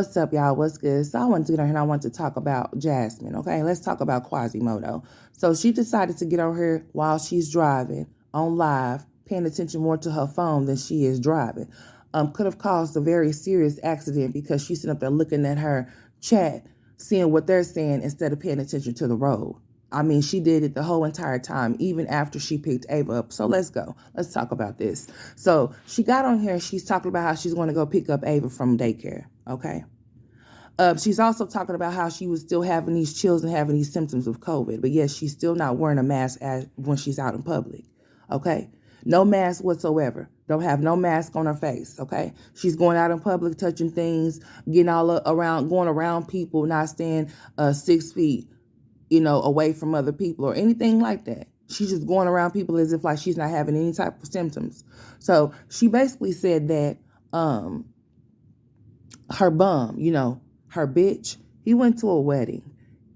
What's up, y'all? What's good? So I wanted to get on here and I want to talk about Jasmine, okay? Let's talk about Quasimodo. So she decided to get on here while she's driving on live, paying attention more to her phone than she is driving. Could have caused a very serious accident because she's sitting up there looking at her chat, seeing what they're saying instead of paying attention to the road. I mean, she did it the whole entire time, even after she picked Ava up. So let's go. Let's talk about this. So she got on here and she's talking about how she's going to go pick up Ava from daycare. Okay. She's also talking about how she was still having these chills and having these symptoms of COVID. But yes, she's still not wearing a mask when she's out in public. Okay. No mask whatsoever. Don't have no mask on her face. Okay. She's going out in public, touching things, getting all around, going around people, not staying 6 feet, away from other people or anything like that. She's just going around people as if like she's not having any type of symptoms. So she basically said that her bum, her bitch, he went to a wedding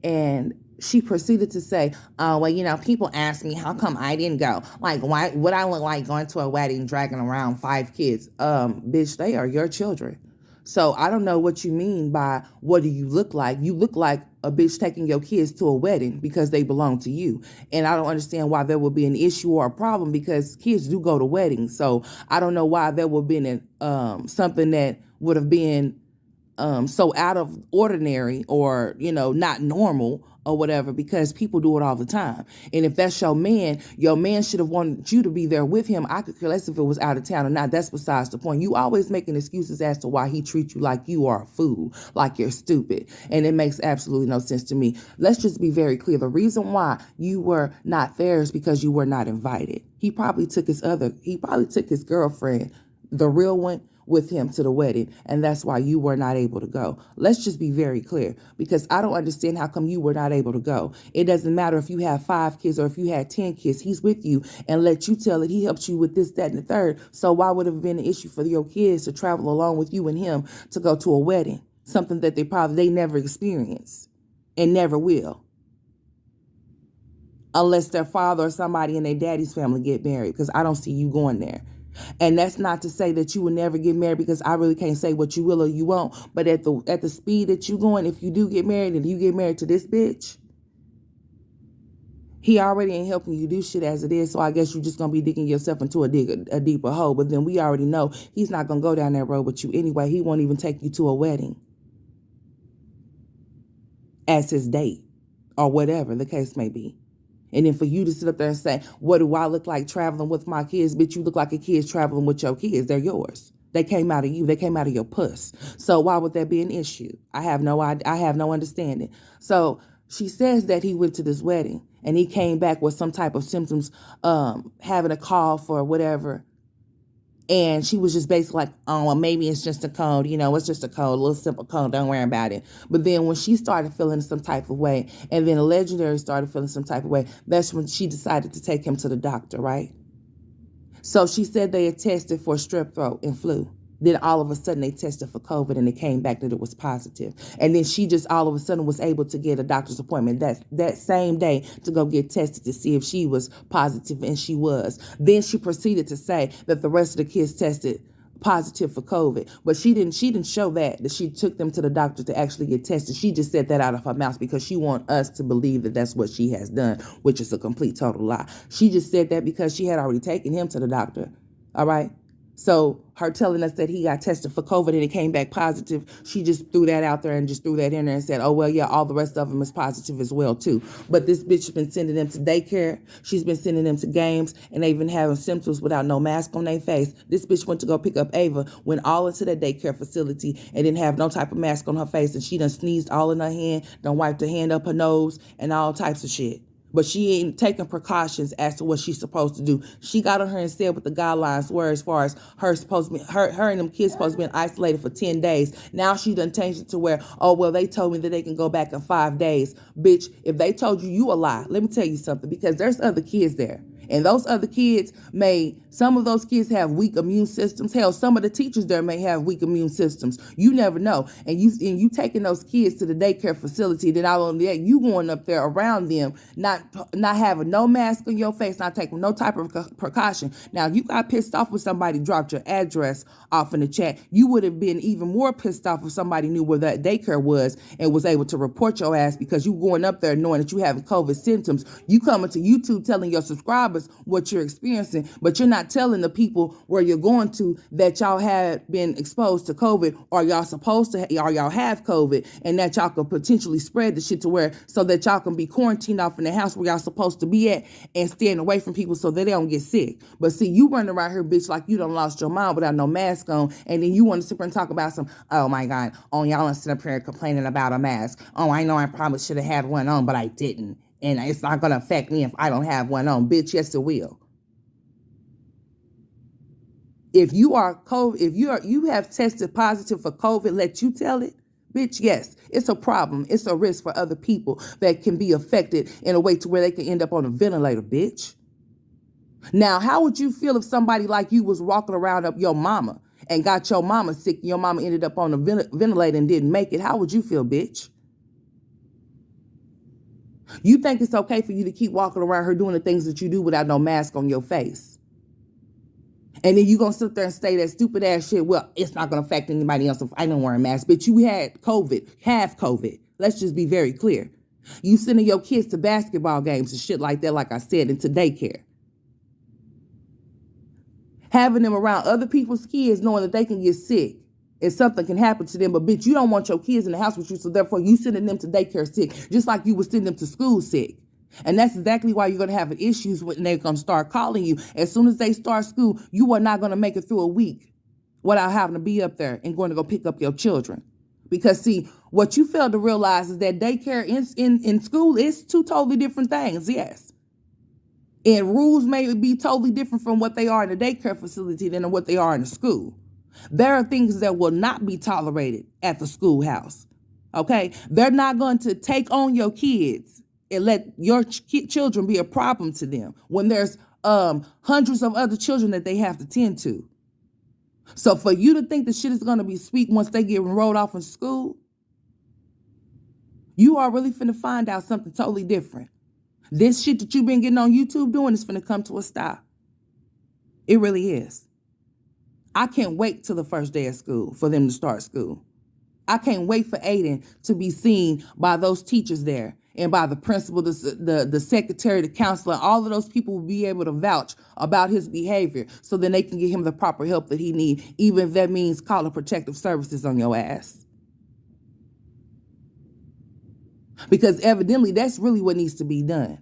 and she proceeded to say, oh, well, people ask me, how come I didn't go? Like, why would I look like going to a wedding dragging around 5 kids? Bitch, they are your children. So I don't know what you mean by what do you look like? You look like a bitch taking your kids to a wedding because they belong to you. And I don't understand why there would be an issue or a problem because kids do go to weddings. So I don't know why there would have been something that would have been so out of ordinary or, not normal or whatever, because people do it all the time. And if that's your man should have wanted you to be there with him. I could care less if it was out of town or not. That's besides the point. You always making excuses as to why he treats you like you are a fool, like you're stupid. And it makes absolutely no sense to me. Let's just be very clear. The reason why you were not there is because you were not invited. He probably took his girlfriend, the real one, with him to the wedding, and that's why you were not able to go. Let's just be very clear, because I don't understand how come you were not able to go. It doesn't matter if you have 5 kids or if you had 10 kids. He's with you and let you tell it. He helps you with this, that, and the third. So why would it have been an issue for your kids to travel along with you and him to go to a wedding? Something that they never experienced and never will. Unless their father or somebody in their daddy's family get married, because I don't see you going there. And that's not to say that you will never get married, because I really can't say what you will or you won't. But at the speed that you going, if you do get married and you get married to this bitch, he already ain't helping you do shit as it is. So I guess you're just going to be digging yourself into a deeper hole. But then we already know he's not going to go down that road with you anyway. He won't even take you to a wedding as his date or whatever the case may be. And then for you to sit up there and say, what do I look like traveling with my kids? Bitch, you look like a kid's traveling with your kids. They're yours. They came out of you. They came out of your puss. So why would that be an issue? I have no understanding. So she says that he went to this wedding and he came back with some type of symptoms, having a cough or whatever. And she was just basically like, oh, well, maybe it's just a cold. It's just a cold, a little simple cold. Don't worry about it. But then when she started feeling some type of way, and then a Legendary started feeling some type of way, that's when she decided to take him to the doctor, right? So she said they had tested for strep throat and flu. Then all of a sudden they tested for COVID and it came back that it was positive. And then she just all of a sudden was able to get a doctor's appointment that same day to go get tested to see if she was positive, and she was. Then she proceeded to say that the rest of the kids tested positive for COVID. But she didn't show that she took them to the doctor to actually get tested. She just said that out of her mouth because she wants us to believe that that's what she has done, which is a complete total lie. She just said that because she had already taken him to the doctor. All right? So her telling us that he got tested for COVID and it came back positive, she just threw that out there and just threw that in there and said, oh, well, yeah, all the rest of them is positive as well, too. But this bitch has been sending them to daycare. She's been sending them to games, and they've been having symptoms without no mask on their face. This bitch went to go pick up Ava, went all into that daycare facility and didn't have no type of mask on her face, and she done sneezed all in her hand, done wiped her hand up her nose, and all types of shit. But she ain't taking precautions as to what she's supposed to do. She got on her and said what the guidelines were as far as her and them kids supposed to be isolated for 10 days. Now she done changed it to where, oh, well, they told me that they can go back in 5 days. Bitch, if they told you, you a lie. Let me tell you something, because there's other kids there. And those other kids some of those kids have weak immune systems. Hell, some of the teachers there may have weak immune systems. You never know. And you taking those kids to the daycare facility, then not only that, you going up there around them, not having no mask on your face, not taking no type of precaution. Now, if you got pissed off when somebody dropped your address off in the chat, you would have been even more pissed off if somebody knew where that daycare was and was able to report your ass because you going up there knowing that you have COVID symptoms. You coming to YouTube telling your subscribers what you're experiencing, but you're not telling the people where you're going to that y'all had been exposed to COVID, or y'all have COVID, and that y'all could potentially spread the shit to where so that y'all can be quarantined off in the house where y'all supposed to be at and staying away from people so that they don't get sick. But see, you running around here, bitch, like you done lost your mind without no mask on, and then you want to sit here and talk about oh my God, y'all and sit up here complaining about a mask. Oh, I know I probably should have had one on, but I didn't. And it's not going to affect me if I don't have one on. Bitch, yes, it will. If you are COVID, if you have tested positive for COVID, let you tell it, bitch, yes, it's a problem. It's a risk for other people that can be affected in a way to where they can end up on a ventilator, bitch. Now, how would you feel if somebody like you was walking around up your mama and got your mama sick and your mama ended up on a ventilator and didn't make it? How would you feel, bitch? You think it's okay for you to keep walking around her doing the things that you do without no mask on your face? And then you gonna sit there and say that stupid ass shit, well, it's not gonna affect anybody else if I don't wear a mask. But you had COVID, have COVID. Let's just be very clear. You sending your kids to basketball games and shit like that, like I said, into daycare. Having them around other people's kids knowing that they can get sick and something can happen to them. But bitch, you don't want your kids in the house with you, so therefore you sending them to daycare sick, just like you would send them to school sick. And that's exactly why you're going to have issues when they're going to start calling you. As soon as they start school, you are not going to make it through a week without having to be up there and going to go pick up your children. Because, see, what you fail to realize is that daycare in school is two totally different things, yes. And rules may be totally different from what they are in the daycare facility than what they are in the school. There are things that will not be tolerated at the schoolhouse, okay? They're not going to take on your kids and let your children be a problem to them when there's hundreds of other children that they have to tend to. So for you to think the shit is going to be sweet once they get enrolled off in school, you are really finna find out something totally different. This shit that you've been getting on YouTube doing is finna come to a stop. It really is. I can't wait till the first day of school for them to start school. I can't wait for Aiden to be seen by those teachers there and by the principal, the secretary, the counselor. All of those people will be able to vouch about his behavior so then they can get him the proper help that he needs, even if that means calling protective services on your ass. Because evidently that's really what needs to be done.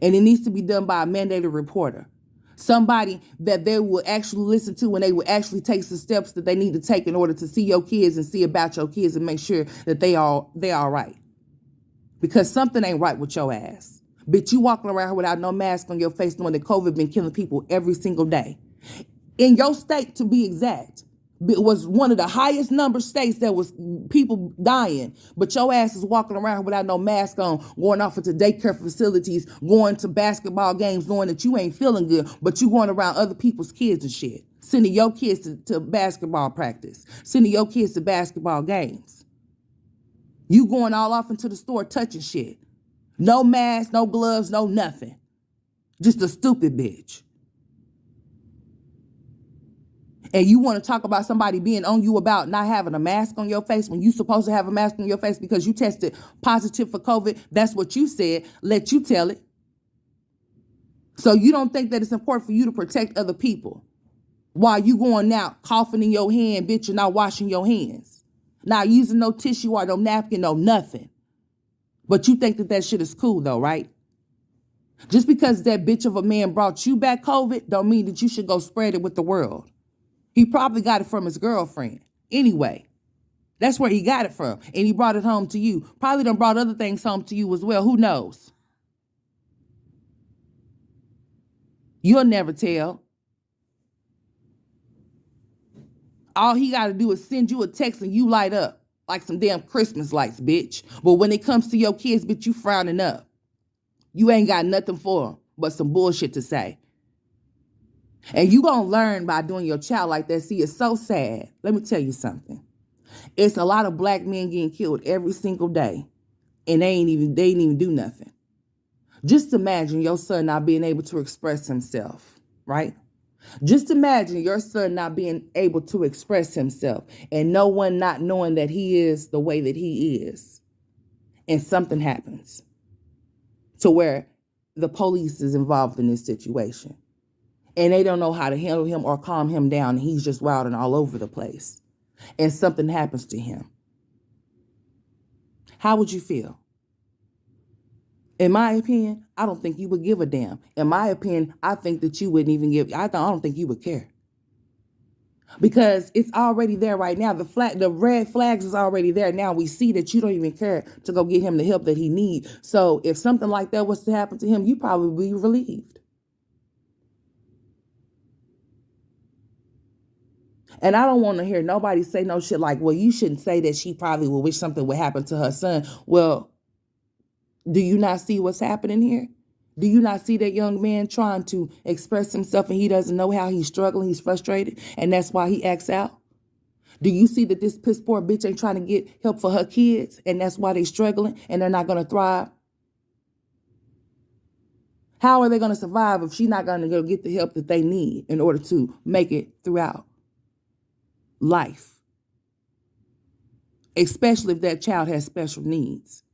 And it needs to be done by a mandated reporter. Somebody that they will actually listen to and they will actually take the steps that they need to take in order to see your kids and see about your kids and make sure that they all right. Because something ain't right with your ass. Bitch, you walking around here without no mask on your face knowing that COVID been killing people every single day. In your state, to be exact, it was one of the highest number states that was people dying, but your ass is walking around without no mask on, going off into daycare facilities, going to basketball games, knowing that you ain't feeling good, but you going around other people's kids and shit, sending your kids to basketball practice, sending your kids to basketball games. You going all off into the store touching shit. No mask, no gloves, no nothing. Just a stupid bitch. And you want to talk about somebody being on you about not having a mask on your face when you supposed to have a mask on your face because you tested positive for COVID. That's what you said. Let you tell it. So you don't think that it's important for you to protect other people while you going out coughing in your hand, bitch, and not washing your hands, not using no tissue or no napkin, no nothing. But you think that shit is cool though, right? Just because that bitch of a man brought you back COVID don't mean that you should go spread it with the world. He probably got it from his girlfriend. Anyway, that's where he got it from. And he brought it home to you. Probably done brought other things home to you as well. Who knows? You'll never tell. All he got to do is send you a text and you light up like some damn Christmas lights, bitch. But when it comes to your kids, bitch, you frowning up. You ain't got nothing for them but some bullshit to say. And you going to learn by doing your child like that. See, it's so sad. Let me tell you something. It's a lot of black men getting killed every single day, and they ain't even do nothing. Just imagine your son not being able to express himself, right? Just imagine your son not being able to express himself and no one not knowing that he is the way that he is. And something happens to where the police is involved in this situation. And they don't know how to handle him or calm him down. And he's just wilding all over the place. And something happens to him. How would you feel? In my opinion, I don't think you would give a damn. In my opinion, I think that you wouldn't even I don't think you would care. Because it's already there right now. The red flags is already there now. We see that you don't even care to go get him the help that he needs. So if something like that was to happen to him, you probably would be relieved. And I don't want to hear nobody say no shit like, well, you shouldn't say that she probably would wish something would happen to her son. Well, do you not see what's happening here? Do you not see that young man trying to express himself and he doesn't know how? He's struggling, he's frustrated, and that's why he acts out? Do you see that this piss poor bitch ain't trying to get help for her kids and that's why they're struggling and they're not going to thrive? How are they going to survive if she's not going to go get the help that they need in order to make it throughout life? Especially if that child has special needs.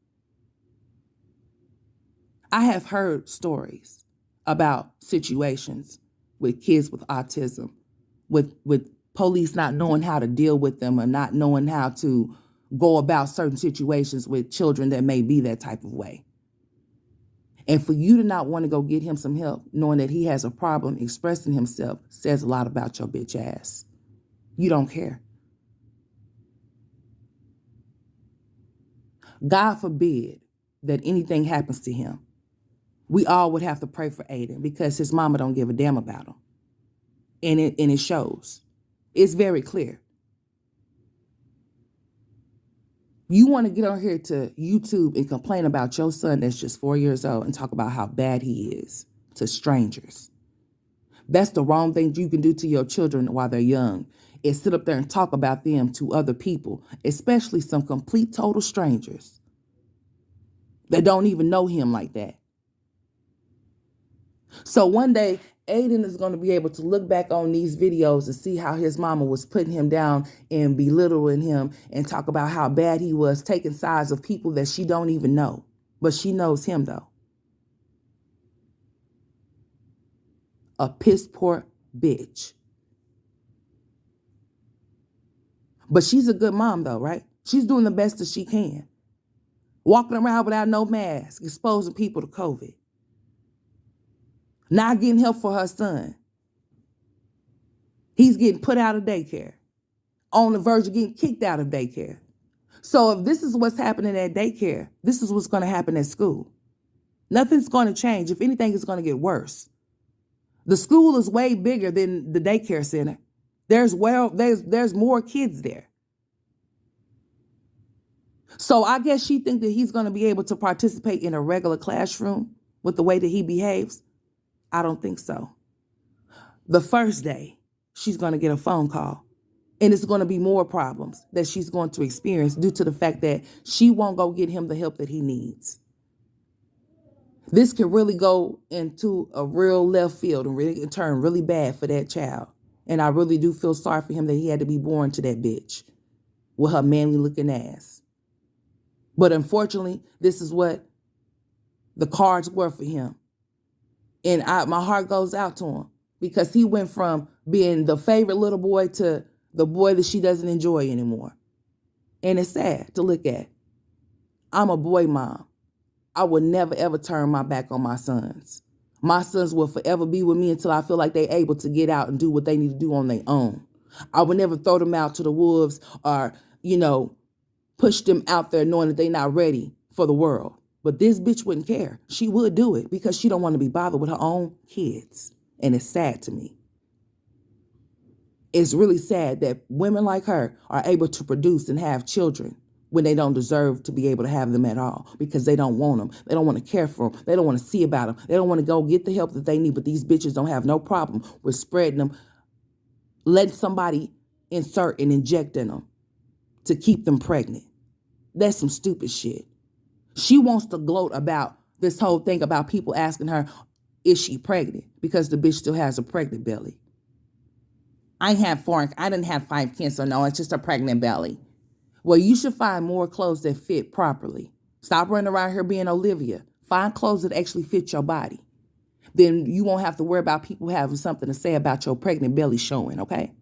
I have heard stories about situations with kids with autism, with police not knowing how to deal with them or not knowing how to go about certain situations with children that may be that type of way. And for you to not want to go get him some help, knowing that he has a problem expressing himself, says a lot about your bitch ass. You don't care. God forbid that anything happens to him. We all would have to pray for Aiden because his mama don't give a damn about him. And it shows. It's very clear. You want to get on here to YouTube and complain about your son that's just 4 years old and talk about how bad he is to strangers. That's the wrong thing you can do to your children while they're young, is sit up there and talk about them to other people, especially some complete total strangers that don't even know him like that. So one day, Aiden is going to be able to look back on these videos and see how his mama was putting him down and belittling him and talk about how bad he was, taking sides of people that she don't even know. But she knows him, though. A piss poor bitch. But she's a good mom, though, right? She's doing the best that she can. Walking around without no mask, exposing people to COVID. Not getting help for her son. He's getting put out of daycare. On the verge of getting kicked out of daycare. So if this is what's happening at daycare, this is what's going to happen at school. Nothing's going to change. If anything, it's going to get worse. The school is way bigger than the daycare center. There's more kids there. So I guess she thinks that he's going to be able to participate in a regular classroom with the way that he behaves. I don't think so. The first day, she's going to get a phone call. And it's going to be more problems that she's going to experience due to the fact that she won't go get him the help that he needs. This can really go into a real left field and really turn really bad for that child. And I really do feel sorry for him that he had to be born to that bitch with her manly looking ass. But unfortunately, this is what the cards were for him. And my heart goes out to him because he went from being the favorite little boy to the boy that she doesn't enjoy anymore. And it's sad to look at. I'm a boy mom. I will never, ever turn my back on my sons. My sons will forever be with me until I feel like they're able to get out and do what they need to do on their own. I would never throw them out to the wolves or, push them out there knowing that they're not ready for the world. But this bitch wouldn't care. She would do it because she don't want to be bothered with her own kids. And it's sad to me. It's really sad that women like her are able to produce and have children when they don't deserve to be able to have them at all because they don't want them. They don't want to care for them. They don't want to see about them. They don't want to go get the help that they need. But these bitches don't have no problem with spreading them, letting somebody insert and inject in them to keep them pregnant. That's some stupid shit. She wants to gloat about this whole thing about people asking her, is she pregnant? Because the bitch still has a pregnant belly. I didn't have 5 kids, so no, it's just a pregnant belly. Well, you should find more clothes that fit properly. Stop running around here being Olivia. Find clothes that actually fit your body. Then you won't have to worry about people having something to say about your pregnant belly showing, okay?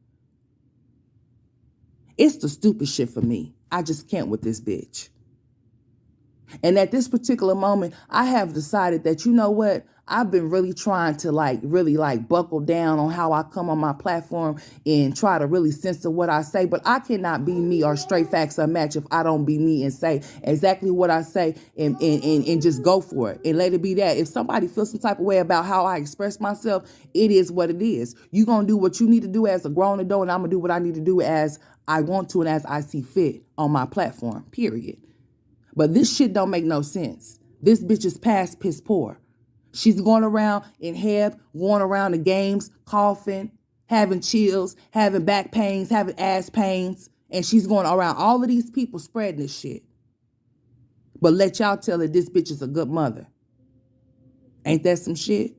It's the stupid shit for me. I just can't with this bitch. And at this particular moment, I have decided that, you know what? I've been really trying to really buckle down on how I come on my platform and try to really censor what I say. But I cannot be me or straight facts unmatched if I don't be me and say exactly what I say and just go for it and let it be that. If somebody feels some type of way about how I express myself, it is what it is. You're going to do what you need to do as a grown adult, and I'm going to do what I need to do as I want to and as I see fit on my platform, period. But this shit don't make no sense. This bitch is past piss poor. She's going around in Heb, going around the games, coughing, having chills, having back pains, having ass pains. And she's going around all of these people spreading this shit. But let y'all tell her this bitch is a good mother. Ain't that some shit?